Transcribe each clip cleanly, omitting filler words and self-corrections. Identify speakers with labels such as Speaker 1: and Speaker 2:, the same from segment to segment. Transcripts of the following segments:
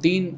Speaker 1: 3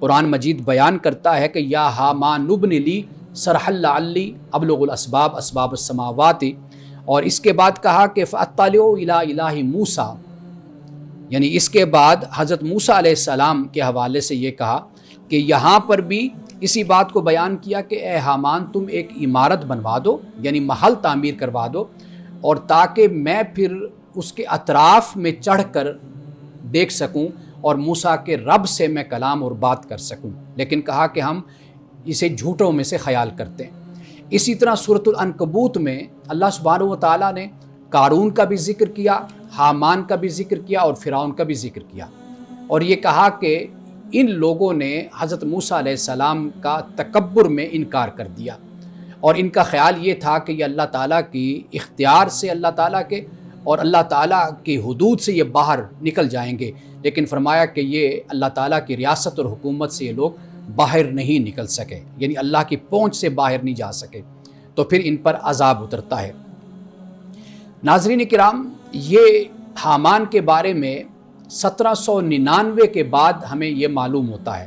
Speaker 1: قرآن مجید بیان کرتا ہے کہ یا حامان ابن لی صرحا لعلی ابلغ الاسباب اسباب السماوات، اور اس کے بعد کہا کہ فاطلع الی الہ موسیٰ، یعنی اس کے بعد حضرت موسیٰ علیہ السلام کے حوالے سے یہ کہا کہ یہاں پر بھی اسی بات کو بیان کیا کہ اے حامان تم ایک عمارت بنوا دو، یعنی محل تعمیر کروا دو، اور تاکہ میں پھر اس کے اطراف میں چڑھ کر دیکھ سکوں اور موسیٰ کے رب سے میں کلام اور بات کر سکوں، لیکن کہا کہ ہم اسے جھوٹوں میں سے خیال کرتے ہیں۔ اسی طرح سورۃ العنکبوت میں اللہ سبحانہ و تعالیٰ نے قارون کا بھی ذکر کیا، حامان کا بھی ذکر کیا اور فرعون کا بھی ذکر کیا، اور یہ کہا کہ ان لوگوں نے حضرت موسیٰ علیہ السلام کا تکبر میں انکار کر دیا، اور ان کا خیال یہ تھا کہ یہ اللہ تعالیٰ کی اختیار سے اللہ تعالیٰ کے اور اللہ تعالیٰ کی حدود سے یہ باہر نکل جائیں گے، لیکن فرمایا کہ یہ اللہ تعالیٰ کی ریاست اور حکومت سے یہ لوگ باہر نہیں نکل سکے، یعنی اللہ کی پہنچ سے باہر نہیں جا سکے، تو پھر ان پر عذاب اترتا ہے۔ ناظرین کرام، یہ حامان کے بارے میں 1799 کے بعد ہمیں یہ معلوم ہوتا ہے،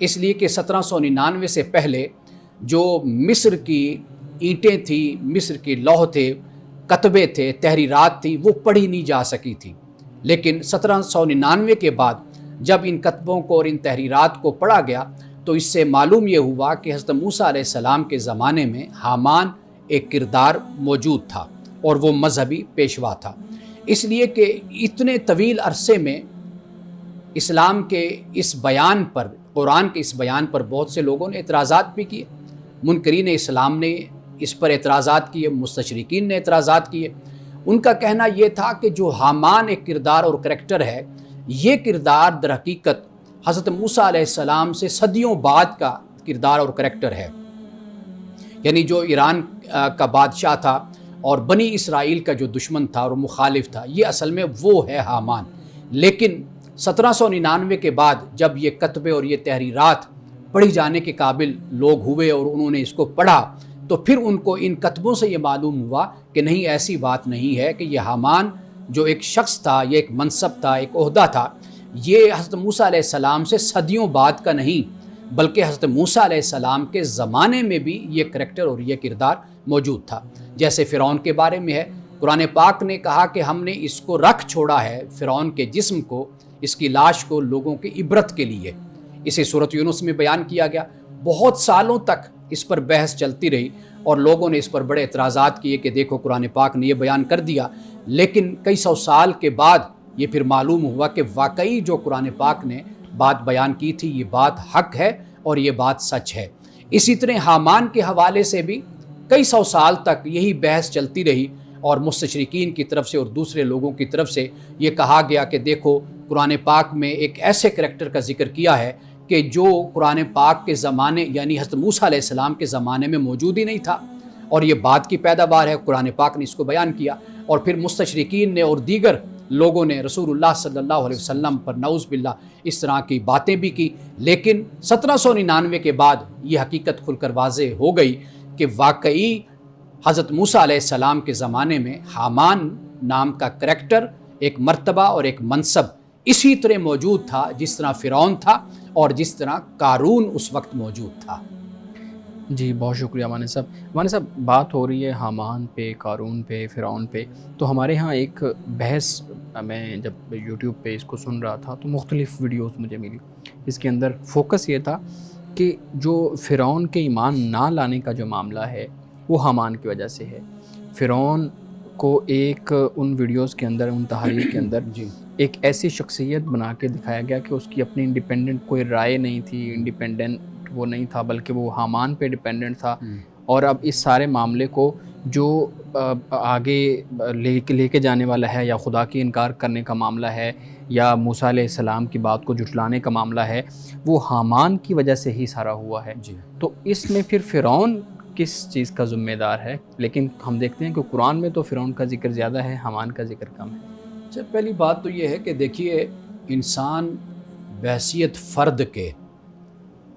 Speaker 1: اس لیے کہ 1799 سے پہلے جو مصر کی اینٹیں تھیں، مصر کے لوح تھے، کتبے تھے، تحریرات تھی، وہ پڑھی نہیں جا سکی تھی، لیکن 1799 کے بعد جب ان کتبوں کو اور ان تحریرات کو پڑھا گیا تو اس سے معلوم یہ ہوا کہ حضرت موسیٰ علیہ السلام کے زمانے میں حامان ایک کردار موجود تھا اور وہ مذہبی پیشوا تھا، اس لیے کہ اتنے طویل عرصے میں اسلام کے اس بیان پر، قرآن کے اس بیان پر بہت سے لوگوں نے اعتراضات بھی کیے، منکرین اسلام نے اس پر اعتراضات کیے، مستشرقین نے اعتراضات کیے۔ ان کا کہنا یہ تھا کہ جو حامان ایک کردار اور کریکٹر ہے، یہ کردار در حقیقت حضرت موسیٰ علیہ السلام سے صدیوں بعد کا کردار اور کریکٹر ہے، یعنی جو ایران کا بادشاہ تھا اور بنی اسرائیل کا جو دشمن تھا اور مخالف تھا، یہ اصل میں وہ ہے حامان۔ لیکن 1799 کے بعد جب یہ کتبے اور یہ تحریرات پڑھی جانے کے قابل لوگ ہوئے اور انہوں نے اس کو پڑھا تو پھر ان کو ان کتبوں سے یہ معلوم ہوا کہ نہیں، ایسی بات نہیں ہے کہ یہ حامان جو ایک شخص تھا، یہ ایک منصب تھا، ایک عہدہ تھا، یہ حضرت موسیٰ علیہ السلام سے صدیوں بعد کا نہیں، بلکہ حضرت موسیٰ علیہ السلام کے زمانے میں بھی یہ کریکٹر اور یہ کردار موجود تھا۔ جیسے فرعون کے بارے میں ہے، قرآن پاک نے کہا کہ ہم نے اس کو رکھ چھوڑا ہے، فرعون کے جسم کو، اس کی لاش کو لوگوں کی عبرت کے لیے۔ اسے سورۃ یونس میں بیان کیا گیا۔ بہت سالوں تک اس پر بحث چلتی رہی اور لوگوں نے اس پر بڑے اعتراضات کیے کہ دیکھو قرآن پاک نے یہ بیان کر دیا، لیکن کئی سو سال کے بعد یہ پھر معلوم ہوا کہ واقعی جو قرآن پاک نے بات بیان کی تھی یہ بات حق ہے اور یہ بات سچ ہے۔ اسی طرح حامان کے حوالے سے بھی کئی سو سال تک یہی بحث چلتی رہی اور مستشرقین کی طرف سے اور دوسرے لوگوں کی طرف سے یہ کہا گیا کہ دیکھو قرآن پاک میں ایک ایسے کریکٹر کا ذکر کیا ہے کہ جو قرآن پاک کے زمانے یعنی حضرت موسیٰ علیہ السلام کے زمانے میں موجود ہی نہیں تھا، اور یہ بات کی پیداوار ہے، قرآن پاک نے اس کو بیان کیا، اور پھر مستشرقین نے اور دیگر لوگوں نے رسول اللہ صلی اللہ علیہ وسلم پر نعوذ باللہ اس طرح کی باتیں بھی کی۔ لیکن 1799 کے بعد یہ حقیقت کھل کر واضح ہو گئی کہ واقعی حضرت موسیٰ علیہ السلام کے زمانے میں حامان نام کا کریکٹر، ایک مرتبہ اور ایک منصب اسی طرح موجود تھا جس طرح فرعون تھا اور جس طرح قارون اس وقت موجود تھا۔
Speaker 2: جی بہت شکریہ مانی صاحب۔ مانی صاحب، بات ہو رہی ہے حامان پہ، قارون پہ، فرعون پہ، تو ہمارے ہاں ایک بحث، میں جب یوٹیوب پہ اس کو سن رہا تھا تو مختلف ویڈیوز مجھے ملی، اس کے اندر فوکس یہ تھا کہ جو فرعون کے ایمان نہ لانے کا جو معاملہ ہے وہ حامان کی وجہ سے ہے۔ فرعون کو ایک ان ویڈیوز کے اندر، ان تحریر کے اندر
Speaker 1: جی
Speaker 2: ایک ایسی شخصیت بنا کے دکھایا گیا کہ اس کی اپنی انڈیپینڈنٹ کوئی رائے نہیں تھی، انڈیپینڈنٹ وہ نہیں تھا، بلکہ وہ حامان پہ ڈیپینڈنٹ تھا۔ اور اب اس سارے معاملے کو جو آگے لے کے جانے والا ہے، یا خدا کی انکار کرنے کا معاملہ ہے، یا موسیٰ علیہ السلام کی بات کو جھٹلانے کا معاملہ ہے، وہ حامان کی وجہ سے ہی سارا ہوا ہے۔
Speaker 1: جی
Speaker 2: تو اس میں پھر فرعون کس چیز کا ذمہ دار ہے؟ لیکن ہم دیکھتے ہیں کہ قرآن میں تو فرعون کا ذکر زیادہ ہے، حامان کا ذکر کم ہے۔
Speaker 1: اچھا، پہلی بات تو یہ ہے کہ دیکھیے، انسان بحیثیت فرد کے،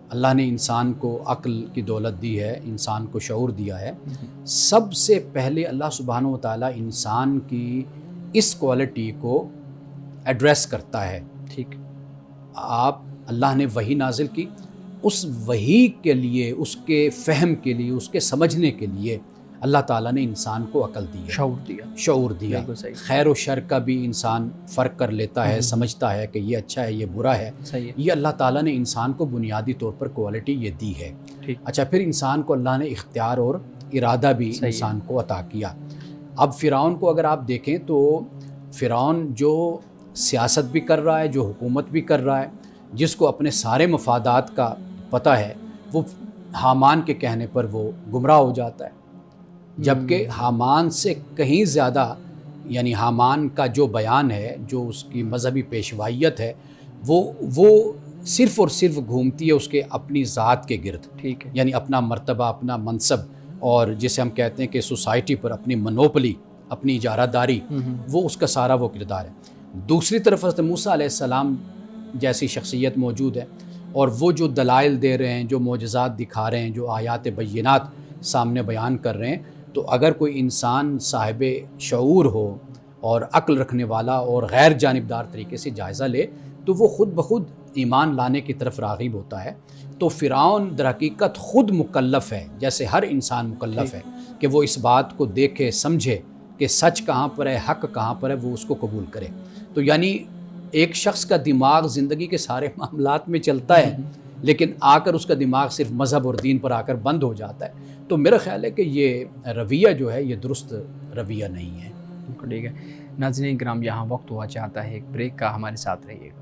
Speaker 1: اللہ نے انسان کو عقل کی دولت دی ہے، انسان کو شعور دیا ہے۔ سب سے پہلے اللہ سبحانہ و تعالیٰ انسان کی اس کوالٹی کو ایڈریس کرتا ہے۔
Speaker 2: ٹھیک،
Speaker 1: آپ اللہ نے وحی نازل کی، اس وحی کے لیے، اس کے فہم کے لیے، اس کے سمجھنے کے لیے اللہ تعالیٰ نے انسان کو عقل دی ہے، شعور دیا۔ خیر و شر کا بھی انسان فرق کر لیتا ہے، سمجھتا ہے کہ یہ اچھا ہے یہ برا ہے، یہ اللہ تعالیٰ نے انسان کو بنیادی طور پر کوالٹی یہ دی ہے۔ اچھا، پھر انسان کو اللہ نے اختیار اور ارادہ بھی انسان کو عطا کیا۔ اب فرعون کو اگر آپ دیکھیں تو فرعون جو سیاست بھی کر رہا ہے، جو حکومت بھی کر رہا ہے، جس کو اپنے سارے مفادات کا پتہ ہے، وہ حامان کے کہنے پر وہ گمراہ ہو جاتا ہے، جبکہ حامان سے کہیں زیادہ، یعنی حامان کا جو بیان ہے، جو اس کی مذہبی پیشوائیت ہے، وہ صرف اور صرف گھومتی ہے اس کے اپنی ذات کے گرد، ٹھیک ہے، یعنی اپنا مرتبہ، اپنا منصب، اور جسے ہم کہتے ہیں کہ سوسائٹی پر اپنی منوپلی، اپنی اجارہ داری، وہ اس کا سارا وہ کردار ہے۔ دوسری طرف حضرت موسیٰ علیہ السلام جیسی شخصیت موجود ہے، اور وہ جو دلائل دے رہے ہیں، جو معجزات دکھا رہے ہیں، جو آیات بینات سامنے بیان کر رہے ہیں، تو اگر کوئی انسان صاحب شعور ہو اور عقل رکھنے والا اور غیر جانبدار طریقے سے جائزہ لے تو وہ خود بخود ایمان لانے کی طرف راغب ہوتا ہے۔ تو فرعون در حقیقت خود مکلف ہے، جیسے ہر انسان مکلف ہے کہ وہ اس بات کو دیکھے، سمجھے کہ سچ کہاں پر ہے، حق کہاں پر ہے، وہ اس کو قبول کرے۔ تو یعنی ایک شخص کا دماغ زندگی کے سارے معاملات میں چلتا ہے، لیکن آ کر اس کا دماغ صرف مذہب اور دین پر آ کر بند ہو جاتا ہے۔ تو میرا خیال ہے کہ یہ رویہ جو ہے یہ درست رویہ نہیں ہے۔
Speaker 2: ٹھیک ہے ناظرین کرام، یہاں وقت ہوا چاہتا ہے ایک بریک کا، ہمارے ساتھ رہیے گا۔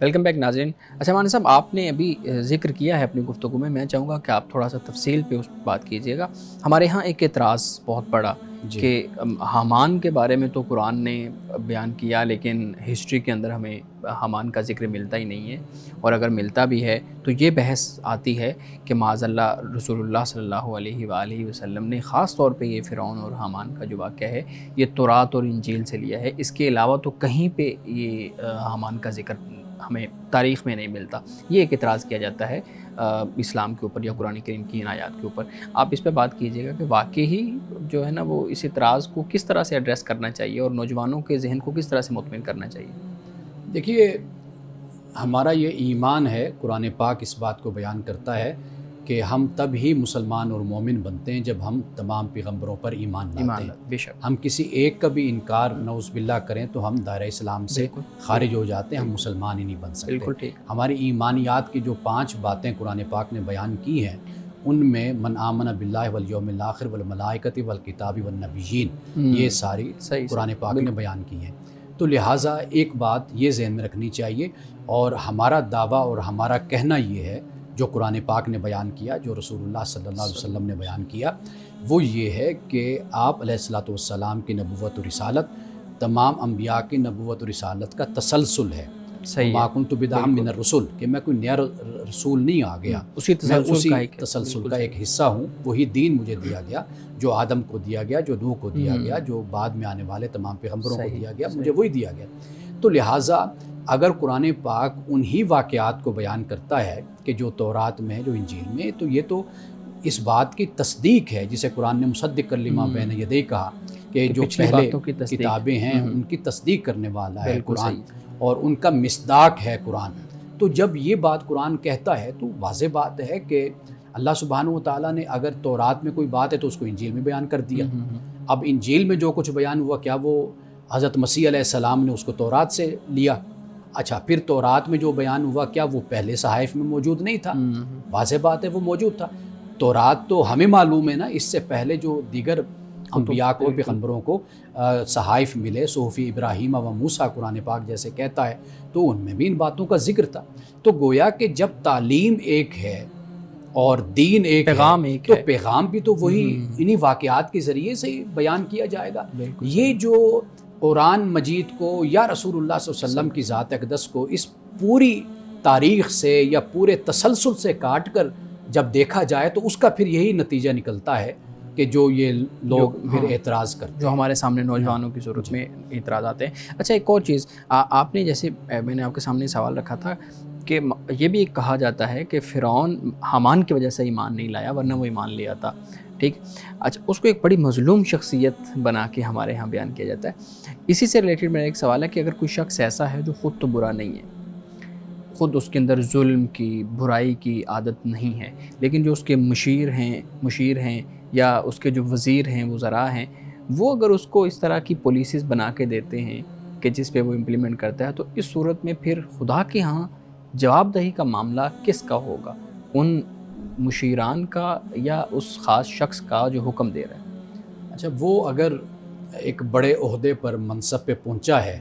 Speaker 2: ویلکم بیک ناظرین۔ اچھا مانی صاحب، آپ نے ابھی ذکر کیا ہے اپنی گفتگو میں چاہوں گا کہ آپ تھوڑا سا تفصیل پہ اس بات کیجیے گا۔ ہمارے ہاں ایک اعتراض بہت بڑا کہ حامان کے بارے میں تو قرآن نے بیان کیا، لیکن ہسٹری کے اندر ہمیں حامان کا ذکر ملتا ہی نہیں ہے، اور اگر ملتا بھی ہے تو یہ بحث آتی ہے کہ معاذ اللہ رسول اللہ صلی اللہ علیہ وآلہ وسلم نے خاص طور پہ یہ فرعون اور حامان کا جو واقعہ ہے یہ تورات اور انجیل سے لیا ہے، اس کے علاوہ تو کہیں پہ یہ حامان کا ذکر ہمیں تاریخ میں نہیں ملتا۔ یہ ایک اعتراض کیا جاتا ہے اسلام کے اوپر یا قرآن کریم کی ان آیات کے اوپر۔ آپ اس پہ بات کیجیے گا کہ واقعی جو ہے نا وہ اس اعتراض کو کس طرح سے ایڈریس کرنا چاہیے اور نوجوانوں کے ذہن کو کس طرح سے مطمئن کرنا چاہیے؟
Speaker 1: دیکھیے، ہمارا یہ ایمان ہے، قرآن پاک اس بات کو بیان کرتا ہے کہ ہم تب ہی مسلمان اور مومن بنتے ہیں جب ہم تمام پیغمبروں پر ایمان لاتے ہیں۔
Speaker 2: بے شک
Speaker 1: ہم کسی ایک کا بھی انکار نعوذ باللہ کریں تو ہم دائرہ اسلام سے خارج ہو جاتے ہیں، ہم مسلمان ہی نہیں بن سکتے۔
Speaker 2: بالکل ٹھیک۔
Speaker 1: ہماری ایمانیات کی جو 5 باتیں قرآن پاک نے بیان کی ہیں، ان میں من آمن باللہ والیوم الاخر والملائکۃ والکتاب والنبیین، یہ ساری قرآن پاک نے بیان کی ہیں۔ تو لہٰذا ایک بات یہ ذہن میں رکھنی چاہیے، اور ہمارا دعویٰ اور ہمارا کہنا یہ ہے، جو قرآن پاک نے بیان کیا، جو رسول اللہ صلی اللہ علیہ وسلم نے بیان کیا، وہ یہ ہے کہ آپ علیہ الصلوۃ والسلام کی نبوت و رسالت تمام انبیاء کی نبوت و رسالت کا تسلسل ہے۔ ما کنت بدعا من الرسل، کہ میں کوئی نیا رسول نہیں آ گیا،
Speaker 2: اسی
Speaker 1: تسلسل کا ایک حصہ ہوں۔ وہی دین مجھے دیا گیا جو آدم کو دیا گیا، جو نوح کو دیا گیا، جو بعد میں آنے والے تمام پیغمبروں کو دیا گیا، مجھے وہی دیا گیا۔ تو لہٰذا اگر قرآن پاک انہی واقعات کو بیان کرتا ہے کہ جو تورات میں ہے، جو انجیل میں، تو یہ تو اس بات کی تصدیق ہے، جسے قرآن نے مصدق لما بین یدیہ کہا کہ جو پہلے کتابیں ہیں ان کی تصدیق کرنے والا ہے قرآن، اور ان کا مصداق ہے قرآن۔ تو جب یہ بات قرآن کہتا ہے تو واضح بات ہے کہ اللہ سبحانہ و تعالیٰ نے اگر تورات میں کوئی بات ہے تو اس کو انجیل میں بیان کر دیا۔ اب انجیل میں جو کچھ بیان ہوا، کیا وہ حضرت مسیح علیہ السلام نے اس کو تورات سے لیا؟ اچھا، پھر تورات میں جو بیان ہوا کیا وہ پہلے صحائف میں موجود نہیں تھا؟ واضح بات ہے وہ موجود تھا۔ تورات تو ہمیں معلوم ہے نا، اس سے پہلے جو دیگر انبیاء کو، پیغمبروں کو صحائف ملے، صحف ابراہیم و موسیٰ قرآن پاک جیسے کہتا ہے، تو ان میں بھی ان باتوں کا ذکر تھا۔ تو گویا کہ جب تعلیم ایک ہے اور دین ایک
Speaker 2: پیغام
Speaker 1: ہے،
Speaker 2: ایک
Speaker 1: تو
Speaker 2: ہے،
Speaker 1: پیغام بھی تو وہی انہی واقعات کے ذریعے سے بیان کیا جائے گا۔ یہ جو قرآن مجید کو یا رسول اللہ صلی اللہ علیہ وسلم کی ذات اقدس کو اس پوری تاریخ سے یا پورے تسلسل سے کاٹ کر جب دیکھا جائے تو اس کا پھر یہی نتیجہ نکلتا ہے کہ جو یہ لوگ پھر اعتراض کرتے ہیں،
Speaker 2: جو ہمارے سامنے نوجوانوں کی صورت میں اعتراض آتے ہیں۔ اچھا، ایک اور چیز آپ نے، جیسے میں نے آپ کے سامنے سوال رکھا تھا کہ یہ بھی ایک کہا جاتا ہے کہ فرعون حامان کی وجہ سے ایمان نہیں لایا ورنہ وہ ایمان لے آتا. ٹھیک. اچھا, اس کو ایک بڑی مظلوم شخصیت بنا کے ہمارے ہاں بیان کیا جاتا ہے. اسی سے ریلیٹڈ میرا ایک سوال ہے کہ اگر کوئی شخص ایسا ہے جو خود تو برا نہیں ہے, خود اس کے اندر ظلم کی, برائی کی عادت نہیں ہے, لیکن جو اس کے مشیر ہیں یا اس کے جو وزیر ہیں, وزراء ہیں, وہ اگر اس کو اس طرح کی پالیسیز بنا کے دیتے ہیں کہ جس پہ وہ امپلیمنٹ کرتا ہے, تو اس صورت میں پھر خدا کے ہاں جواب دہی کا معاملہ کس کا ہوگا؟ ان مشیران کا یا اس خاص شخص کا جو حکم دے رہا ہے؟
Speaker 1: اچھا, وہ اگر ایک بڑے عہدے پر منصب پہ پہنچا ہے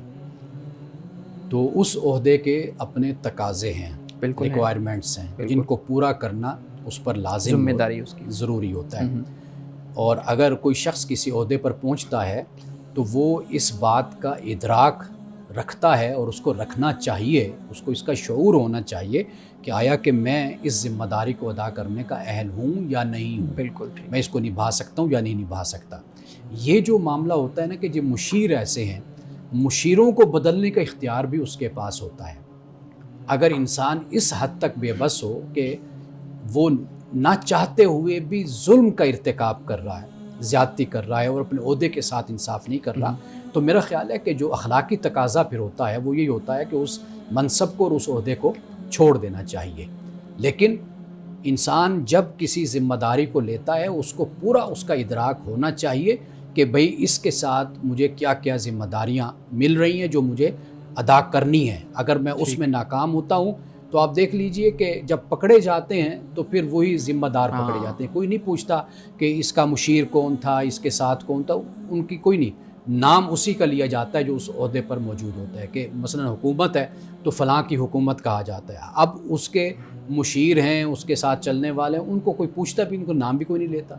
Speaker 1: تو اس عہدے کے اپنے تقاضے ہیں, ریکوائرمنٹس ہیں جن کو پورا کرنا اس پر لازم,
Speaker 2: ذمہ داری اس کی
Speaker 1: ضروری ہوتا ہے. اور اگر کوئی شخص کسی عہدے پر پہنچتا ہے تو وہ اس بات کا ادراک رکھتا ہے اور اس کو رکھنا چاہیے, اس کو اس کا شعور ہونا چاہیے کہ آیا کہ میں اس ذمہ داری کو ادا کرنے کا اہل ہوں یا نہیں ہوں,
Speaker 2: بالکل
Speaker 1: میں اس کو نبھا سکتا ہوں یا نہیں نبھا سکتا. یہ جو معاملہ ہوتا ہے نا کہ جو مشیر ایسے ہیں, مشیروں کو بدلنے کا اختیار بھی اس کے پاس ہوتا ہے. اگر انسان اس حد تک بے بس ہو کہ وہ نہ چاہتے ہوئے بھی ظلم کا ارتکاب کر رہا ہے, زیادتی کر رہا ہے اور اپنے عہدے کے ساتھ انصاف نہیں کر رہا, تو میرا خیال ہے کہ جو اخلاقی تقاضا پھر ہوتا ہے وہ یہی ہوتا ہے کہ اس منصب کو اور اس عہدے کو چھوڑ دینا چاہیے. لیکن انسان جب کسی ذمہ داری کو لیتا ہے اس کو پورا اس کا ادراک ہونا چاہیے کہ بھئی اس کے ساتھ مجھے کیا کیا ذمہ داریاں مل رہی ہیں جو مجھے ادا کرنی ہیں. اگر میں اس میں ناکام ہوتا ہوں تو آپ دیکھ لیجئے کہ جب پکڑے جاتے ہیں تو پھر وہی ذمہ دار پکڑے جاتے ہیں. کوئی نہیں پوچھتا کہ اس کا مشیر کون تھا, اس کے ساتھ کون تھا, ان کی کوئی نہیں, نام اسی کا لیا جاتا ہے جو اس عہدے پر موجود ہوتا ہے. کہ مثلا حکومت ہے تو فلاں کی حکومت کہا جاتا ہے. اب اس کے مشیر ہیں, اس کے ساتھ چلنے والے ہیں, ان کو کوئی پوچھتا بھی, ان کو نام بھی کوئی نہیں لیتا.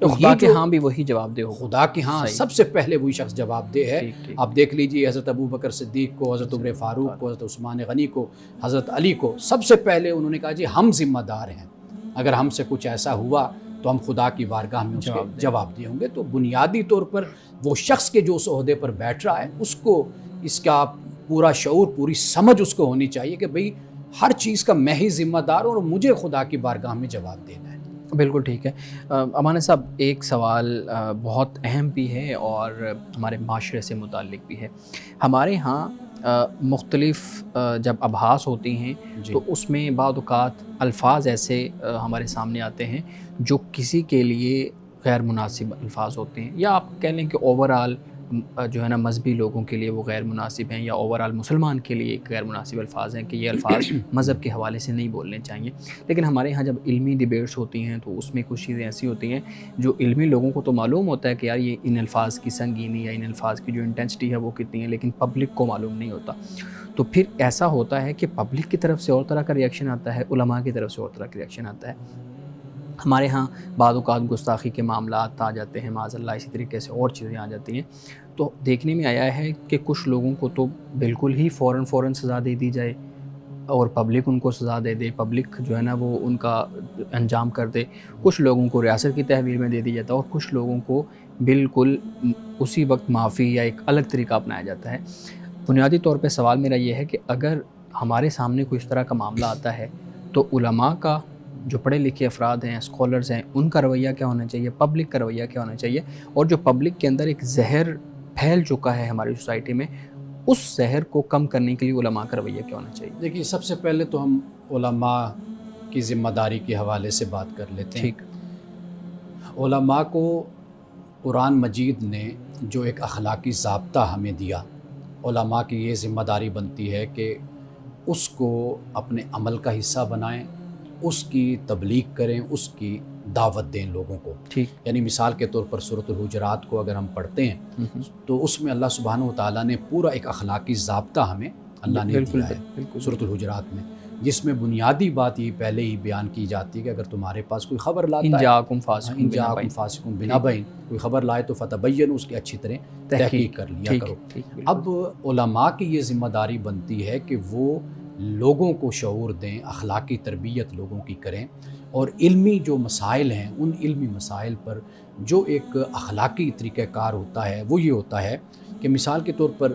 Speaker 2: تو خدا کے ہاں بھی وہی جواب دہ ہوگا.
Speaker 1: خدا کے ہاں سب سے پہلے وہی شخص جواب دہ ہے. آپ دیکھ لیجئے حضرت ابو بکر صدیق کو, حضرت عمر فاروق کو, حضرت عثمان غنی کو, حضرت علی کو, سب سے پہلے انہوں نے کہا جی ہم ذمہ دار ہیں, اگر ہم سے کچھ ایسا ہوا تو ہم خدا کی بارگاہ میں اس کے جواب دیں گے. تو بنیادی طور پر وہ شخص کے جو اس عہدے پر بیٹھ رہا ہے اس کو اس کا پورا شعور, پوری سمجھ اس کو ہونی چاہیے کہ بھئی ہر چیز کا میں ہی ذمہ دار ہوں اور مجھے خدا کی بارگاہ میں جواب دینا ہے.
Speaker 2: بالکل ٹھیک ہے. امان صاحب, ایک سوال بہت اہم بھی ہے اور ہمارے معاشرے سے متعلق بھی ہے. ہمارے ہاں مختلف جب ابحاث ہوتی ہیں تو اس میں بعض اوقات الفاظ ایسے ہمارے سامنے آتے ہیں جو کسی کے لیے غیر مناسب الفاظ ہوتے ہیں, یا آپ کہہ لیں کہ اوورآل جو ہے نا مذہبی لوگوں کے لیے وہ غیر مناسب ہیں, یا اوورآل مسلمان کے لیے ایک غیر مناسب الفاظ ہیں کہ یہ الفاظ مذہب کے حوالے سے نہیں بولنے چاہیے. لیکن ہمارے یہاں جب علمی ڈیبیٹس ہوتی ہیں تو اس میں کچھ چیزیں ایسی ہوتی ہیں جو علمی لوگوں کو تو معلوم ہوتا ہے کہ یار یہ ان الفاظ کی سنگینی یا ان الفاظ کی جو انٹینسٹی ہے وہ کتنی ہے, لیکن پبلک کو معلوم نہیں ہوتا. تو پھر ایسا ہوتا ہے کہ پبلک کی طرف سے اور طرح کا ریئیکشن آتا ہے, علماء کی طرف سے اور طرح کا ریئیکشن آتا ہے. ہمارے ہاں بعض اوقات گستاخی کے معاملات آ جاتے ہیں, معاذ اللہ, اسی طریقے سے اور چیزیں آ جاتی ہیں. تو دیکھنے میں آیا ہے کہ کچھ لوگوں کو تو بالکل ہی فوراً سزا دے دی جائے اور پبلک ان کو سزا دے دے, پبلک جو ہے نا وہ ان کا انجام کر دے. کچھ لوگوں کو ریاست کی تحویل میں دے دی جاتا ہے اور کچھ لوگوں کو بالکل اسی وقت معافی یا ایک الگ طریقہ اپنایا جاتا ہے. بنیادی طور پہ سوال میرا یہ ہے کہ اگر ہمارے سامنے کوئی اس طرح کا معاملہ آتا ہے تو علماء کا, جو پڑھے لکھے افراد ہیں, اسکالرز ہیں, ان کا رویہ کیا ہونا چاہیے, پبلک کا رویہ کیا ہونا چاہیے, اور جو پبلک کے اندر ایک زہر پھیل چکا ہے ہماری سوسائٹی میں, اس زہر کو کم کرنے کے لیے علماء کا رویہ کیا ہونا چاہیے؟
Speaker 1: دیکھیے, سب سے پہلے تو ہم علماء کی ذمہ داری کے حوالے سے بات کر لیتے ہیں.
Speaker 2: ٹھیک.
Speaker 1: علماء کو قرآن مجید نے جو ایک اخلاقی ضابطہ ہمیں دیا, علماء کی یہ ذمہ داری بنتی ہے کہ اس کو اپنے عمل کا حصہ بنائیں, اس کی تبلیغ کریں, اس کی دعوت دیں لوگوں کو.
Speaker 2: ٹھیک.
Speaker 1: یعنی مثال کے طور پر سورۃ الحجرات کو اگر ہم پڑھتے ہیں تو اس میں اللہ سبحانہ و تعالیٰ نے پورا ایک اخلاقی ضابطہ ہمیں اللہ نے دیا ہے سورۃ الحجرات میں, جس میں بنیادی بات یہ پہلے ہی بیان کی جاتی ہے کہ اگر تمہارے پاس کوئی خبر لاتا ہے, ان جاءکم فاسق بنبأ, کوئی خبر لائے تو فتبینوا, اس کی اچھی طرح تحقیق کر لیا کرو. اب علماء کی یہ ذمہ داری بنتی ہے کہ وہ لوگوں کو شعور دیں, اخلاقی تربیت لوگوں کی کریں, اور علمی جو مسائل ہیں ان علمی مسائل پر جو ایک اخلاقی طریقہ کار ہوتا ہے وہ یہ ہوتا ہے کہ مثال کے طور پر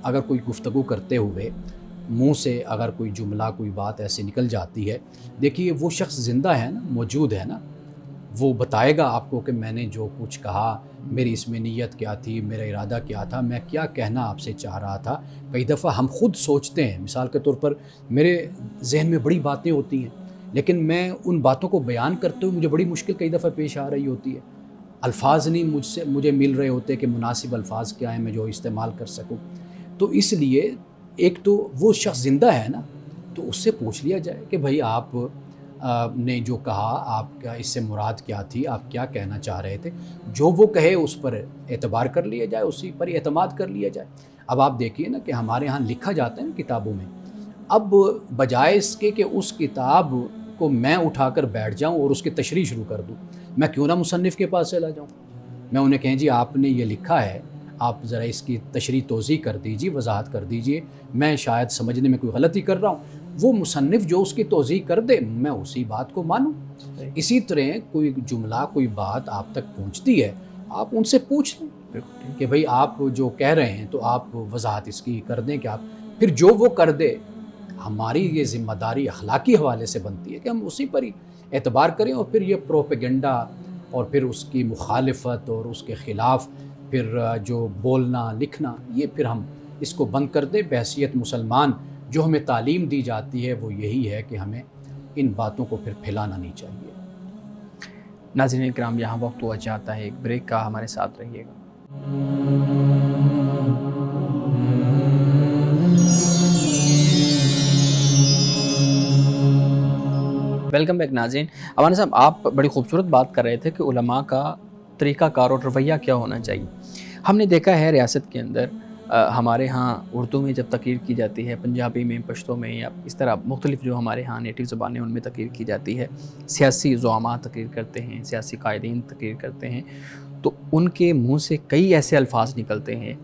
Speaker 1: اگر کوئی گفتگو کرتے ہوئے منہ سے اگر کوئی جملہ کوئی بات ایسے نکل جاتی ہے، دیکھیے وہ شخص زندہ ہے نا، موجود ہے نا، وہ بتائے گا آپ کو کہ میں نے جو کچھ کہا، میری اس میں نیت کیا تھی، میرا ارادہ کیا تھا، میں کیا کہنا آپ سے چاہ رہا تھا۔ کئی دفعہ ہم خود سوچتے ہیں، مثال کے طور پر میرے ذہن میں بڑی باتیں ہوتی ہیں، لیکن میں ان باتوں کو بیان کرتے ہوئے مجھے بڑی مشکل کئی دفعہ پیش آ رہی ہوتی ہے، الفاظ نہیں مجھے مل رہے ہوتے کہ مناسب الفاظ کیا ہیں میں جو استعمال کر سکوں۔ تو اس لیے ایک تو وہ شخص زندہ ہے نا، تو اس سے پوچھ لیا جائے کہ بھائی آپ نے جو کہا، آپ کا اس سے مراد کیا تھی، آپ کیا کہنا چاہ رہے تھے، جو وہ کہے اس پر اعتبار کر لیا جائے، اسی پر اعتماد کر لیا جائے۔ اب آپ دیکھیے نا کہ ہمارے ہاں لکھا جاتا ہے نا کتابوں میں، اب بجائے اس کے کہ اس کتاب کو میں اٹھا کر بیٹھ جاؤں اور اس کی تشریح شروع کر دوں، میں کیوں نہ مصنف کے پاس چلا جاؤں، میں انہیں کہیں جی آپ نے یہ لکھا ہے، آپ ذرا اس کی تشریح توضیح کر دیجیے، وضاحت کر دیجیے، میں شاید سمجھنے میں کوئی غلطی کر رہا ہوں۔ وہ مصنف جو اس کی توضیح کر دے میں اسی بات کو مانوں۔ اسی طرح کوئی جملہ کوئی بات آپ تک پہنچتی ہے، آپ ان سے پوچھ لیں کہ بھئی آپ جو کہہ رہے ہیں تو آپ وضاحت اس کی کر دیں کہ آپ، پھر جو وہ کر دے، ہماری یہ ذمہ داری اخلاقی حوالے سے بنتی ہے کہ ہم اسی پر ہی اعتبار کریں، اور پھر یہ پروپیگنڈا اور پھر اس کی مخالفت اور اس کے خلاف پھر جو بولنا لکھنا، یہ پھر ہم اس کو بند کر دیں۔ بحیثیت مسلمان جو ہمیں تعلیم دی جاتی ہے وہ یہی ہے کہ ہمیں ان باتوں کو پھر پھیلانا نہیں چاہیے۔
Speaker 2: ناظرین اکرام، یہاں وقت ہوا چاہتا ہے ایک بریک کا، ہمارے ساتھ رہیے گا۔ ویلکم بیک ناظرین۔ ہمارے صاحب، آپ بڑی خوبصورت بات کر رہے تھے کہ علماء کا طریقہ کار اور رویہ کیا ہونا چاہیے۔ ہم نے دیکھا ہے ریاست کے اندر ہمارے ہاں اردو میں جب تقریر کی جاتی ہے، پنجابی میں، پشتو میں، یا اس طرح مختلف جو ہمارے ہاں نیٹو زبانیں ان میں تقریر کی جاتی ہے، سیاسی زعماء تقریر کرتے ہیں، سیاسی قائدین تقریر کرتے ہیں، تو ان کے منہ سے کئی ایسے الفاظ نکلتے ہیں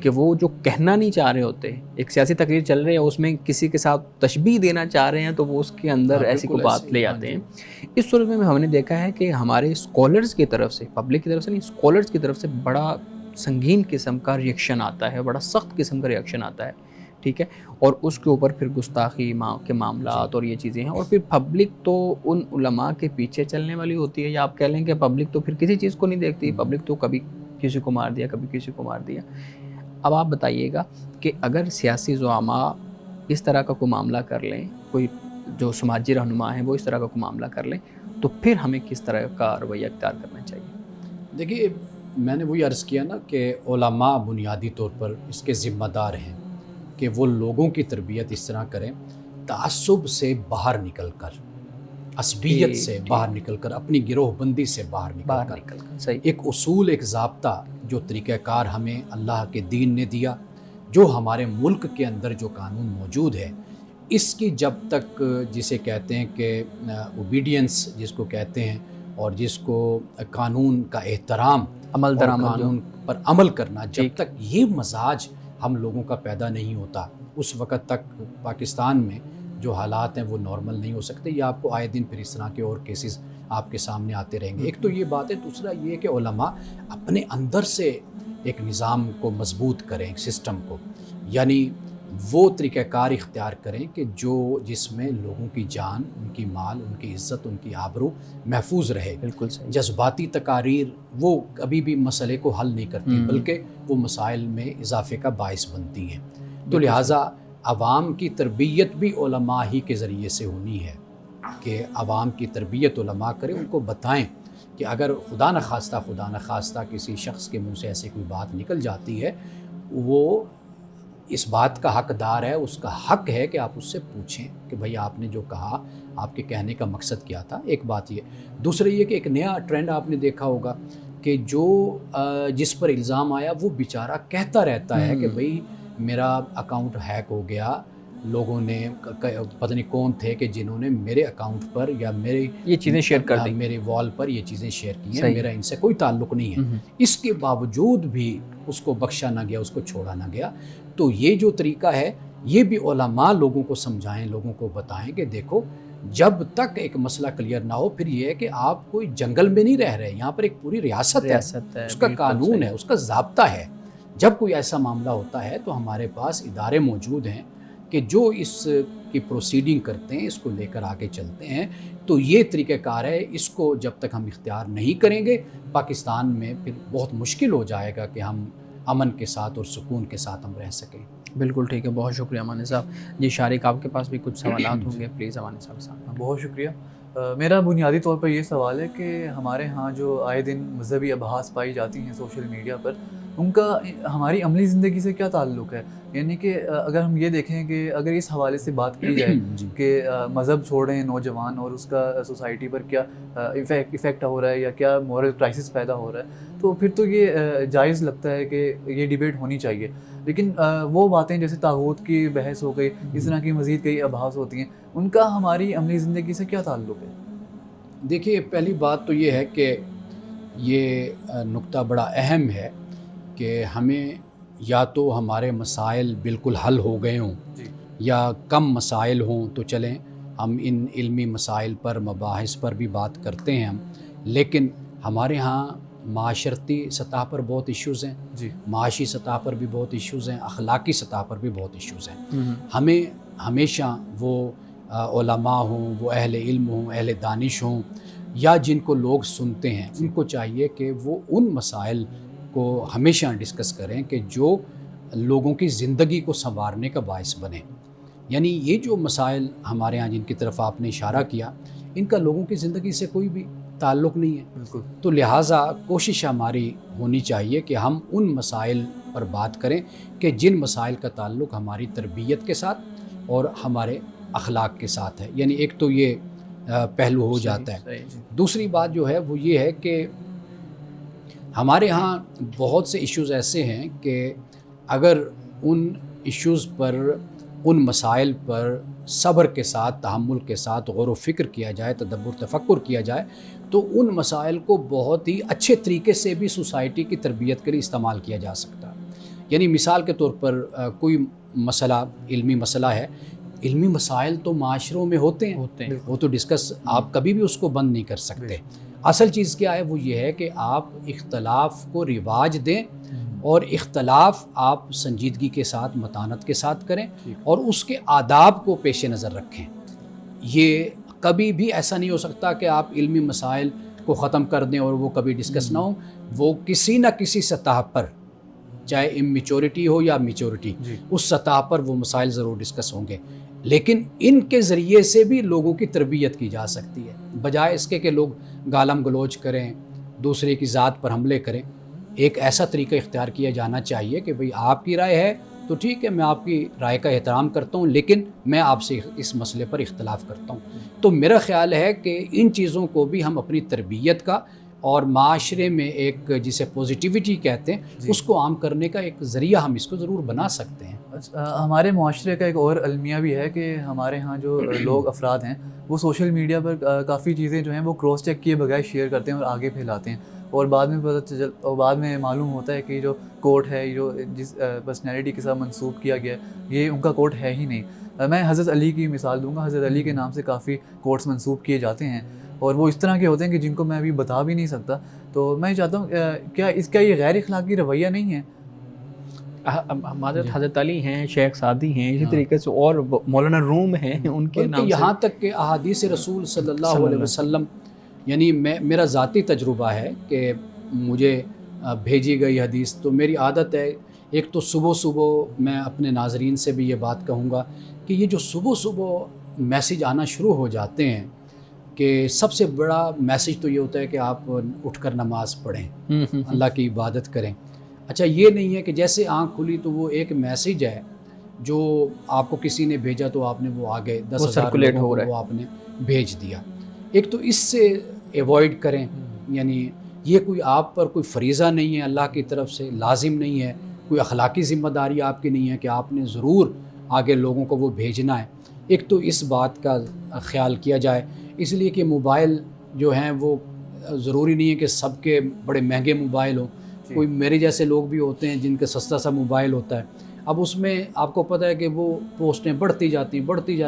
Speaker 2: کہ وہ جو کہنا نہیں چاہ رہے ہوتے، ایک سیاسی تقریر چل رہی ہے اس میں کسی کے ساتھ تشبیہ دینا چاہ رہے ہیں تو وہ اس کے اندر ایسی کوئی بات لے آتے ہیں۔ اس صورت میں ہم نے دیکھا ہے کہ ہمارے اسکالرز کی طرف سے، پبلک کی طرف سے نہیں، اسکالرز کی طرف سے بڑا سنگین قسم کا ریئیکشن آتا ہے، بڑا سخت قسم کا ریئیکشن آتا ہے، ٹھیک ہے، اور اس کے اوپر پھر گستاخی کے معاملات اور یہ چیزیں ہیں، اور پھر پبلک تو ان علماء کے پیچھے چلنے والی ہوتی ہے، یا آپ کہہ لیں کہ پبلک تو پھر کسی چیز کو نہیں دیکھتی، پبلک تو کبھی کسی کو مار دیا، کبھی کسی کو مار دیا۔ اب آپ بتائیے گا کہ اگر سیاسی زعماء اس طرح کا کوئی معاملہ کر لیں، کوئی جو سماجی رہنما ہیں وہ اس طرح کا کوئی معاملہ کر لیں، تو پھر ہمیں کس طرح کا رویہ اختیار کرنا چاہیے؟
Speaker 1: دیکھیے، میں نے وہی عرض کیا نا کہ علماء بنیادی طور پر اس کے ذمہ دار ہیں کہ وہ لوگوں کی تربیت اس طرح کریں، تعصب سے باہر نکل کر، عصبیت سے باہر نکل کر، اپنی گروہ بندی سے باہر نکل کر
Speaker 2: صحیح،
Speaker 1: ایک اصول، ایک ضابطہ، جو طریقہ کار ہمیں اللہ کے دین نے دیا، جو ہمارے ملک کے اندر جو قانون موجود ہے، اس کی جب تک جسے کہتے ہیں کہ اوبیڈینس جس کو کہتے ہیں، اور جس کو قانون کا احترام،
Speaker 2: عمل
Speaker 1: اور
Speaker 2: درآمد
Speaker 1: قانون پر عمل کرنا، جب تک یہ مزاج ہم لوگوں کا پیدا نہیں ہوتا، اس وقت تک پاکستان میں جو حالات ہیں وہ نارمل نہیں ہو سکتے۔ یہ آپ کو آئے دن پھر اس طرح کے اور کیسز آپ کے سامنے آتے رہیں گے۔ ایک تو یہ بات ہے، دوسرا یہ کہ علماء اپنے اندر سے ایک نظام کو مضبوط کریں، ایک سسٹم کو، یعنی وہ طریقہ کار اختیار کریں کہ جس میں لوگوں کی جان، ان کی مال، ان کی عزت، ان کی آبرو محفوظ رہے۔
Speaker 2: بالکل صحیح۔
Speaker 1: جذباتی تقاریر وہ کبھی بھی مسئلے کو حل نہیں کرتی، بلکہ وہ مسائل میں اضافے کا باعث بنتی ہیں۔ تو لہٰذا عوام کی تربیت بھی علماء ہی کے ذریعے سے ہونی ہے کہ عوام کی تربیت علماء کریں، ان کو بتائیں کہ اگر خدا نخواستہ کسی شخص کے منہ سے ایسی کوئی بات نکل جاتی ہے، وہ اس بات کا حقدار ہے، اس کا حق ہے کہ آپ اس سے پوچھیں کہ بھئی آپ نے جو کہا، آپ کے کہنے کا مقصد کیا تھا۔ ایک بات یہ، دوسرا یہ کہ ایک نیا ٹرینڈ آپ نے دیکھا ہوگا کہ جس پر الزام آیا وہ بیچارہ کہتا رہتا ہے کہ بھئی میرا اکاؤنٹ ہیک ہو گیا، لوگوں نے پتہ نہیں کون تھے کہ جنہوں نے میرے اکاؤنٹ پر یا
Speaker 2: یہ چیزیں شیئر کر دیں،
Speaker 1: میرے وال پر یہ چیزیں شیئر کی ہیں، میرا ان سے کوئی تعلق نہیں ہے۔ اس کے باوجود بھی اس کو بخشا نہ گیا، اس کو چھوڑا نہ گیا۔ تو یہ جو طریقہ ہے، یہ بھی علماء لوگوں کو سمجھائیں، لوگوں کو بتائیں کہ دیکھو، جب تک ایک مسئلہ کلیئر نہ ہو، پھر یہ ہے کہ آپ کوئی جنگل میں نہیں رہ رہے، یہاں پر ایک پوری ریاست ہے، اس کا قانون ہے، اس کا ضابطہ ہے۔ جب کوئی ایسا معاملہ ہوتا ہے تو ہمارے پاس ادارے موجود ہیں کہ جو اس کی پروسیڈنگ کرتے ہیں اس کو لے کر آگے چلتے ہیں، تو یہ طریقہ کار ہے. اس کو جب تک ہم اختیار نہیں کریں گے پاکستان میں پھر بہت مشکل ہو جائے گا کہ ہم امن کے ساتھ اور سکون کے ساتھ ہم رہ سکیں.
Speaker 2: بالکل ٹھیک ہے، بہت شکریہ امانی صاحب. جی شارق، آپ کے پاس بھی کچھ سوالات ہوں گے، پلیز امانی صاحب کے ساتھ.
Speaker 3: بہت شکریہ. میرا بنیادی طور پر یہ سوال ہے کہ ہمارے ہاں جو آئے دن مذہبی ابحاث پائی جاتی ہیں سوشل میڈیا پر، ان کا ہماری عملی زندگی سے کیا تعلق ہے؟ یعنی کہ اگر ہم یہ دیکھیں کہ اگر اس حوالے سے بات کی جائے کہ مذہب چھوڑ رہے ہیں نوجوان اور اس کا سوسائٹی پر کیا ایفیکٹ ہو رہا ہے یا کیا مورل کرائسس پیدا ہو رہا ہے، تو پھر تو یہ جائز لگتا ہے کہ یہ ڈیبیٹ ہونی چاہیے. لیکن وہ باتیں جیسے طاغوت کی بحث ہو گئی، اس طرح کی مزید کئی ابحاث ہوتی ہیں، ان کا ہماری عملی زندگی سے کیا تعلق ہے؟
Speaker 1: دیکھیے، پہلی بات تو یہ ہے کہ یہ نقطہ بڑا اہم ہے کہ ہمیں یا تو ہمارے مسائل بالکل حل ہو گئے ہوں یا کم مسائل ہوں تو چلیں ہم ان علمی مسائل پر مباحث پر بھی بات کرتے ہیں ہم، لیکن ہمارے ہاں معاشرتی سطح پر بہت ایشوز ہیں، معاشی سطح پر بھی بہت ایشوز ہیں، اخلاقی سطح پر بھی بہت ایشوز ہیں. ہمیں ہمیشہ وہ علماء ہوں، وہ اہل علم ہوں، اہل دانش ہوں، یا جن کو لوگ سنتے ہیں، ان کو چاہیے کہ وہ ان مسائل کو ہمیشہ ڈسکس کریں کہ جو لوگوں کی زندگی کو سنوارنے کا باعث بنے. یعنی یہ جو مسائل ہمارے ہاں جن کی طرف آپ نے اشارہ کیا، ان کا لوگوں کی زندگی سے کوئی بھی تعلق نہیں ہے.
Speaker 3: بالکل.
Speaker 1: تو لہٰذا کوشش ہماری ہونی چاہیے کہ ہم ان مسائل پر بات کریں کہ جن مسائل کا تعلق ہماری تربیت کے ساتھ اور ہمارے اخلاق کے ساتھ ہے. یعنی ایک تو یہ پہلو ہو جاتا ہے. دوسری بات جو ہے وہ یہ ہے کہ ہمارے ہاں بہت سے ایشوز ایسے ہیں کہ اگر ان ایشوز پر، ان مسائل پر صبر کے ساتھ، تحمل کے ساتھ غور و فکر کیا جائے، تدبر تفکر کیا جائے، تو ان مسائل کو بہت ہی اچھے طریقے سے بھی سوسائٹی کی تربیت کے لیے استعمال کیا جا سکتا ہے. یعنی مثال کے طور پر کوئی مسئلہ، علمی مسئلہ ہے، علمی مسائل تو معاشروں میں ہوتے ہیں، وہ تو ڈسکس آپ کبھی بھی اس کو بند نہیں کر سکتے. اصل چیز کیا ہے وہ یہ ہے کہ آپ اختلاف کو رواج دیں اور اختلاف آپ سنجیدگی کے ساتھ، متانت کے ساتھ کریں اور اس کے آداب کو پیش نظر رکھیں. یہ کبھی بھی ایسا نہیں ہو سکتا کہ آپ علمی مسائل کو ختم کر دیں اور وہ کبھی ڈسکس نہ ہوں. وہ کسی نہ کسی سطح پر، چاہے امیچورٹی ہو یا میچورٹی، اس سطح پر وہ مسائل ضرور ڈسکس ہوں گے. لیکن ان کے ذریعے سے بھی لوگوں کی تربیت کی جا سکتی ہے، بجائے اس کے کہ لوگ گالم گلوچ کریں، دوسرے کی ذات پر حملے کریں. ایک ایسا طریقہ اختیار کیا جانا چاہیے کہ بھئی آپ کی رائے ہے تو ٹھیک ہے، میں آپ کی رائے کا احترام کرتا ہوں، لیکن میں آپ سے اس مسئلے پر اختلاف کرتا ہوں. تو میرا خیال ہے کہ ان چیزوں کو بھی ہم اپنی تربیت کا اور معاشرے میں ایک جسے پوزیٹیوٹی کہتے ہیں اس کو عام کرنے کا ایک ذریعہ ہم اس کو ضرور بنا سکتے ہیں.
Speaker 3: ہمارے معاشرے کا ایک اور المیہ بھی ہے کہ ہمارے ہاں جو لوگ افراد ہیں وہ سوشل میڈیا پر کافی چیزیں جو ہیں وہ کراس چیک کیے بغیر شیئر کرتے ہیں اور آگے پھیلاتے ہیں، اور بعد میں معلوم ہوتا ہے کہ جو کوٹ ہے، جو جس پرسنالٹی کے ساتھ منسوب کیا گیا ہے، یہ ان کا کوٹ ہے ہی نہیں. میں حضرت علی کی مثال دوں گا. حضرت علی کے نام سے کافی کوٹس منسوب کیے جاتے ہیں اور وہ اس طرح کے ہوتے ہیں کہ جن کو میں ابھی بتا بھی نہیں سکتا. تو میں چاہتا ہوں کیا اس کا یہ غیر اخلاقی رویہ نہیں ہے؟
Speaker 2: حضرت علی ہیں، شیخ سعدی ہیں، اسی طریقے سے اور مولانا روم ہیں، ان کے نام سے
Speaker 1: یہاں تک کہ احادیث رسول صلی اللہ علیہ وسلم، یعنی میرا ذاتی تجربہ ہے کہ مجھے بھیجی گئی حدیث، تو میری عادت ہے ایک تو صبح میں اپنے ناظرین سے بھی یہ بات کہوں گا کہ یہ جو صبح میسیج آنا شروع ہو جاتے ہیں کہ سب سے بڑا میسیج تو یہ ہوتا ہے کہ آپ اٹھ کر نماز پڑھیں، اللہ کی عبادت کریں. اچھا، یہ نہیں ہے کہ جیسے آنکھ کھلی تو وہ ایک میسیج ہے جو آپ کو کسی نے بھیجا تو آپ نے وہ آگے 10,000 لوگوں کو وہ آپ نے بھیج دیا. ایک تو اس سے ایوائڈ کریں، یعنی یہ کوئی آپ پر کوئی فریضہ نہیں ہے، اللہ کی طرف سے لازم نہیں ہے، کوئی اخلاقی ذمہ داری آپ کی نہیں ہے کہ آپ نے ضرور آگے لوگوں کو وہ بھیجنا ہے. ایک تو اس بات کا خیال کیا جائے، اس لیے کہ موبائل جو ہیں وہ ضروری نہیں ہے کہ سب کے بڑے مہنگے موبائل ہوں. کوئی میرے جیسے لوگ بھی ہوتے ہیں جن کا سستا سا موبائل ہوتا ہے. اب اس میں آپ کو پتہ ہے کہ وہ پوسٹیں بڑھتی جاتی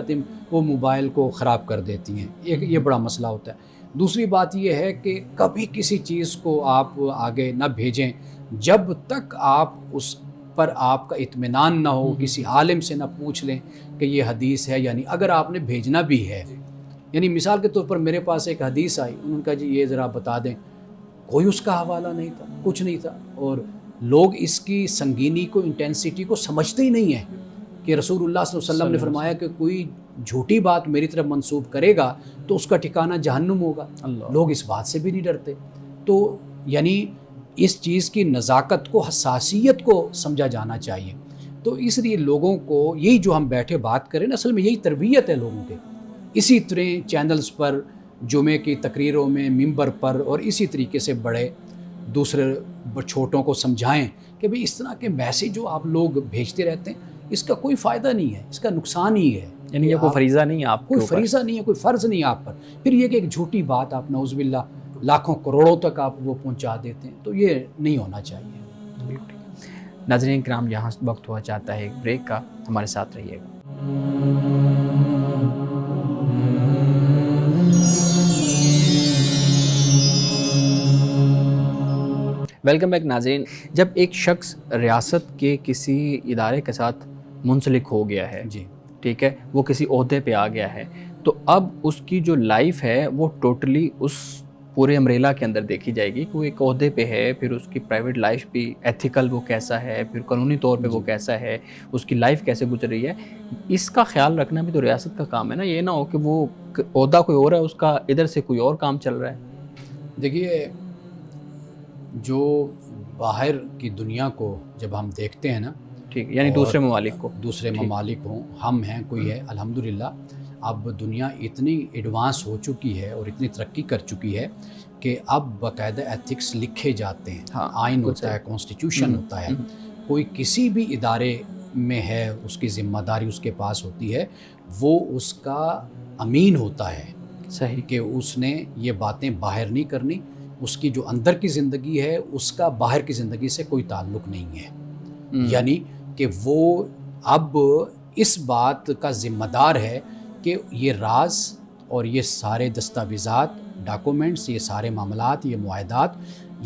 Speaker 1: ہیں، وہ موبائل کو خراب کر دیتی ہیں. یہ بڑا مسئلہ ہوتا ہے. دوسری بات یہ ہے کہ کبھی کسی چیز کو آپ آگے نہ بھیجیں جب تک آپ اس پر آپ کا اطمینان نہ ہو، کسی عالم سے نہ پوچھ لیں کہ یہ حدیث ہے، یعنی اگر آپ نے بھیجنا بھی ہے، یعنی مثال کے طور پر میرے پاس ایک حدیث آئی، انہوں نے کہا جی یہ ذرا بتا دیں، کوئی اس کا حوالہ نہیں تھا، کچھ نہیں تھا، اور لوگ اس کی سنگینی کو، انٹینسٹی کو سمجھتے ہی نہیں ہیں کہ رسول اللہ صلی اللہ علیہ وسلم نے فرمایا کہ کوئی جھوٹی بات میری طرف منسوب کرے گا تو اس کا ٹھکانہ جہنم ہوگا۔ لوگ اس بات سے بھی نہیں ڈرتے، تو یعنی اس چیز کی نزاکت کو، حساسیت کو سمجھا جانا چاہیے۔ تو اس لیے لوگوں کو یہی جو ہم بیٹھے بات کریں نا، اصل میں یہی تربیت ہے لوگوں کے، اسی طرح چینلز پر، جمعے کی تقریروں میں، ممبر پر، اور اسی طریقے سے بڑے دوسرے چھوٹوں کو سمجھائیں کہ بھئی اس طرح کے میسیج جو آپ لوگ بھیجتے رہتے ہیں اس کا کوئی فائدہ نہیں ہے، اس کا نقصان ہی ہے،
Speaker 2: یعنی یہ کوئی فریضہ نہیں ہے آپ کے
Speaker 1: کوئی
Speaker 2: اوپر،
Speaker 1: فریضہ نہیں ہے، کوئی فرض نہیں ہے آپ پر۔ پھر یہ کہ ایک جھوٹی بات آپ نعوذ باللہ لاکھوں کروڑوں تک آپ وہ پہنچا دیتے ہیں، تو یہ نہیں ہونا چاہیے۔
Speaker 2: بالکل۔ ناظرین کرام، یہاں وقت ہوا چاہتا ہے ایک بریک کا، ہمارے ساتھ رہیے گا۔ ویلکم بیک ناظرین۔ جب ایک شخص ریاست کے کسی ادارے کے ساتھ منسلک ہو گیا ہے،
Speaker 1: جی،
Speaker 2: ٹھیک ہے، وہ کسی عہدے پہ آ گیا ہے، تو اب اس کی جو لائف ہے وہ ٹوٹلی اس پورے امبریلا کے اندر دیکھی جائے گی کہ وہ ایک عہدے پہ ہے، پھر اس کی پرائیویٹ لائف بھی ایتھیکل وہ کیسا ہے، پھر قانونی طور پہ وہ کیسا ہے، اس کی لائف کیسے گزر رہی ہے۔ اس کا خیال رکھنا بھی تو ریاست کا کام ہے نا، یہ نہ ہو کہ وہ عہدہ کوئی اور ہے، اس کا ادھر سے کوئی اور کام چل رہا ہے۔
Speaker 1: دیکھیے، جو باہر کی دنیا کو جب ہم دیکھتے ہیں نا،
Speaker 2: ٹھیک، یعنی دوسرے ممالک کو،
Speaker 1: دوسرے ممالک ہوں، ہم ہیں، کوئی ہے، الحمدللہ اب دنیا اتنی ایڈوانس ہو چکی ہے اور اتنی ترقی کر چکی ہے کہ اب باقاعدہ ایتھکس لکھے جاتے ہیں، آئین ہوتا ہے، کانسٹیٹیوشن ہوتا ہے، کوئی کسی بھی ادارے میں ہے، اس کی ذمہ داری اس کے پاس ہوتی ہے، وہ اس کا امین ہوتا ہے،
Speaker 2: صحیح،
Speaker 1: کہ اس نے یہ باتیں باہر نہیں کرنی، اس کی جو اندر کی زندگی ہے اس کا باہر کی زندگی سے کوئی تعلق نہیں ہے، یعنی کہ وہ اب اس بات کا ذمہ دار ہے کہ یہ راز اور یہ سارے دستاویزات، ڈاکومنٹس، یہ سارے معاملات، یہ معاہدات،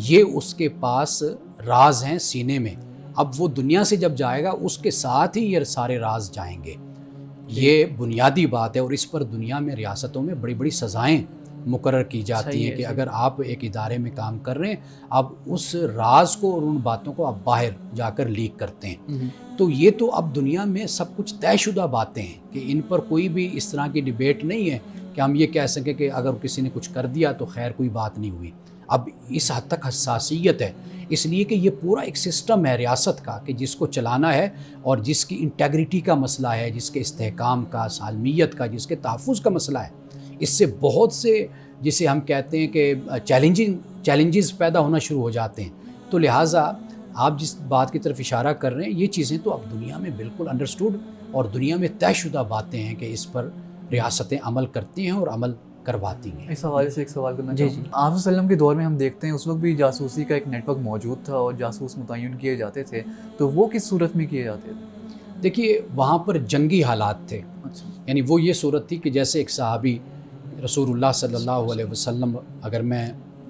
Speaker 1: یہ اس کے پاس راز ہیں سینے میں، اب وہ دنیا سے جب جائے گا اس کے ساتھ ہی یہ سارے راز جائیں گے۔ یہ بنیادی بات ہے، اور اس پر دنیا میں ریاستوں میں بڑی بڑی سزائیں مقرر کی جاتی ہیں کہ اگر آپ ایک ادارے میں کام کر رہے ہیں، اب اس راز کو اور ان باتوں کو آپ باہر جا کر لیک کرتے ہیں، تو یہ تو اب دنیا میں سب کچھ طے شدہ باتیں ہیں کہ ان پر کوئی بھی اس طرح کی ڈیبیٹ نہیں ہے کہ ہم یہ کہہ سکیں کہ اگر کسی نے کچھ کر دیا تو خیر کوئی بات نہیں ہوئی۔ اب اس حد تک حساسیت ہے، اس لیے کہ یہ پورا ایک سسٹم ہے ریاست کا کہ جس کو چلانا ہے، اور جس کی انٹیگریٹی کا مسئلہ ہے، جس کے استحکام کا، سالمیت کا، جس کے تحفظ کا مسئلہ ہے۔ اس سے بہت سے، جسے ہم کہتے ہیں کہ چیلنجز پیدا ہونا شروع ہو جاتے ہیں، تو لہٰذا آپ جس بات کی طرف اشارہ کر رہے ہیں، یہ چیزیں تو اب دنیا میں بالکل انڈرسٹوڈ اور دنیا میں طے شدہ باتیں ہیں کہ اس پر ریاستیں عمل کرتی ہیں اور عمل کرواتی ہیں۔
Speaker 3: اس حوالے سے ایک سوال کرنا چاہوں گا۔ آپ صلی اللہ علیہ وسلم کے دور میں ہم دیکھتے ہیں اس وقت بھی جاسوسی کا ایک نیٹ ورک موجود تھا اور جاسوس متعین کیے جاتے تھے، تو وہ کس صورت میں کیے جاتے تھے؟
Speaker 1: دیکھیے، وہاں پر جنگی حالات تھے، یعنی وہ یہ صورت تھی کہ جیسے ایک صحابی رسول اللہ صلی اللہ علیہ وسلم، اگر میں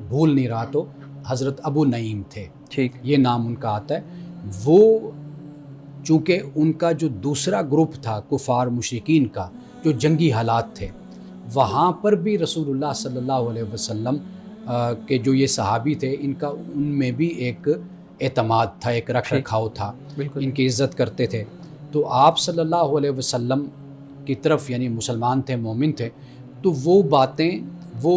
Speaker 1: بھول نہیں رہا تو حضرت ابو نعیم تھے، ٹھیک، یہ نام ان کا آتا ہے۔ وہ چونکہ ان کا جو دوسرا گروپ تھا کفار مشرکین کا، جو جنگی حالات تھے، وہاں پر بھی رسول اللہ صلی اللہ علیہ وسلم کے جو یہ صحابی تھے، ان کا ان میں بھی ایک اعتماد تھا، ایک رکھ رکھاؤ تھا، ان کی عزت کرتے تھے۔ تو آپ صلی اللہ علیہ وسلم کی طرف، یعنی مسلمان تھے، مومن تھے، تو وہ باتیں، وہ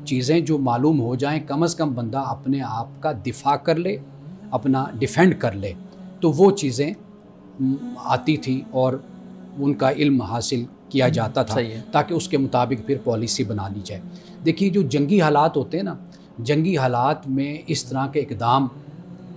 Speaker 1: چیزیں جو معلوم ہو جائیں، کم از کم بندہ اپنے آپ کا دفاع کر لے، اپنا ڈیفینڈ کر لے، تو وہ چیزیں آتی تھی اور ان کا علم حاصل کیا جاتا تھا تاکہ اس کے مطابق پھر پالیسی بنا لی جائے۔ دیکھیے، جو جنگی حالات ہوتے ہیں نا، جنگی حالات میں اس طرح کے اقدام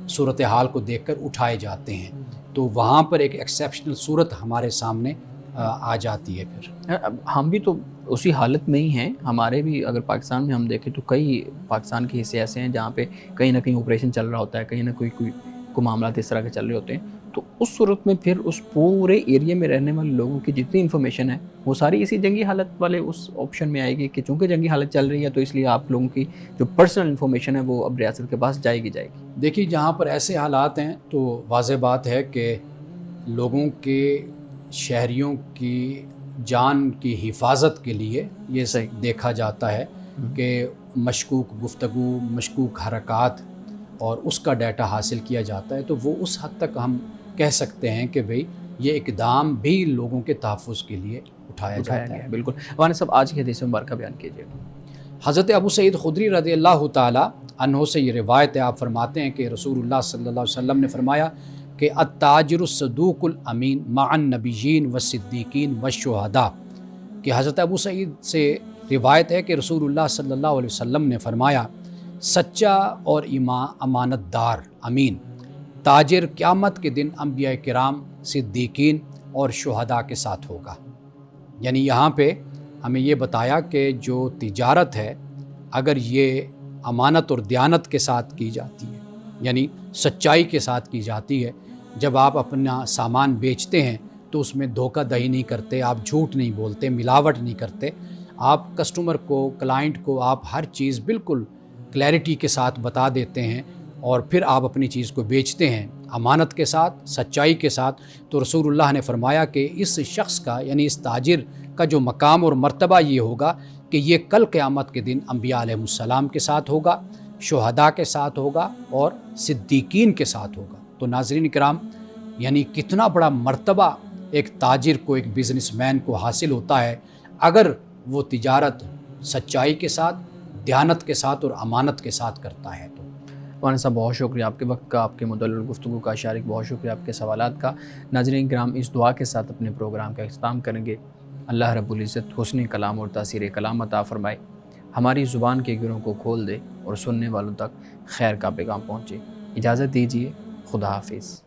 Speaker 1: صورتحال کو دیکھ کر اٹھائے جاتے ہیں، تو وہاں پر ایک ایکسیپشنل صورت ہمارے سامنے آ جاتی ہے۔ پھر
Speaker 2: ہم بھی تو اسی حالت میں ہی ہیں، ہمارے بھی اگر پاکستان میں ہم دیکھیں تو کئی پاکستان کے حصے ایسے ہیں جہاں پہ کہیں نہ کہیں آپریشن چل رہا ہوتا ہے، کہیں نہ کوئی معاملات اس طرح کے چل رہے ہوتے ہیں، تو اس صورت میں پھر اس پورے ایریا میں رہنے والے لوگوں کی جتنی انفارمیشن ہے وہ ساری اسی جنگی حالت والے اس آپشن میں آئے گی کہ چونکہ جنگی حالت چل رہی ہے تو اس لیے آپ لوگوں کی جو پرسنل انفارمیشن ہے وہ اب ریاست کے پاس جائے گی.
Speaker 1: دیکھیے جہاں پر ایسے حالات ہیں تو واضح بات ہے کہ لوگوں کے شہریوں کی جان کی حفاظت کے لیے یہ
Speaker 2: صحیح
Speaker 1: دیکھا جاتا ہے کہ مشکوک گفتگو، مشکوک حرکات اور اس کا ڈیٹا حاصل کیا جاتا ہے. تو وہ اس حد تک ہم کہہ سکتے ہیں کہ بھئی یہ اقدام بھی لوگوں کے تحفظ کے لیے اٹھایا جاتا ہے.
Speaker 2: بالکل. مولانا صاحب آج کی حدیث مبارکہ بیان کیجیے.
Speaker 1: حضرت ابو سعید خدری رضی اللہ تعالیٰ عنہ سے یہ روایت ہے، آپ فرماتے ہیں کہ رسول اللہ صلی اللہ علیہ وسلم نے فرمایا کہ التاجر الصدوق الامین مع النبیین والصدیقین والشہداء، کہ حضرت ابو سعید سے روایت ہے کہ رسول اللہ صلی اللہ علیہ وسلم نے فرمایا سچا اور امانت دار امین تاجر قیامت کے دن انبیاء کرام، صدیقین اور شہداء کے ساتھ ہوگا. یعنی یہاں پہ ہمیں یہ بتایا کہ جو تجارت ہے اگر یہ امانت اور دیانت کے ساتھ کی جاتی ہے، یعنی سچائی کے ساتھ کی جاتی ہے، جب آپ اپنا سامان بیچتے ہیں تو اس میں دھوکہ دہی نہیں کرتے، آپ جھوٹ نہیں بولتے، ملاوٹ نہیں کرتے، آپ کسٹمر کو، کلائنٹ کو آپ ہر چیز بالکل کلیئرٹی کے ساتھ بتا دیتے ہیں اور پھر آپ اپنی چیز کو بیچتے ہیں امانت کے ساتھ، سچائی کے ساتھ. تو رسول اللہ نے فرمایا کہ اس شخص کا یعنی اس تاجر کا جو مقام اور مرتبہ یہ ہوگا کہ یہ کل قیامت کے دن انبیاء علیہ السلام کے ساتھ ہوگا، شہداء کے ساتھ ہوگا اور صدیقین کے ساتھ ہوگا. تو ناظرین کرام، یعنی کتنا بڑا مرتبہ ایک تاجر کو، ایک بزنس مین کو حاصل ہوتا ہے اگر وہ تجارت سچائی کے ساتھ، دیانت کے ساتھ اور امانت کے ساتھ کرتا ہے. تو
Speaker 2: مولانا صاحب بہت شکریہ آپ کے وقت کا، آپ کے مدلل گفتگو کا، شارک بہت شکریہ آپ کے سوالات کا. ناظرین کرام، اس دعا کے ساتھ اپنے پروگرام کا اختتام کریں گے. اللہ رب العزت حسن کلام اور تاثیر کلام عطا فرمائے، ہماری زبان کے گروں کو کھول دے اور سننے والوں تک خیر کا پیغام پہنچے. اجازت دیجیے، خدا حافظ.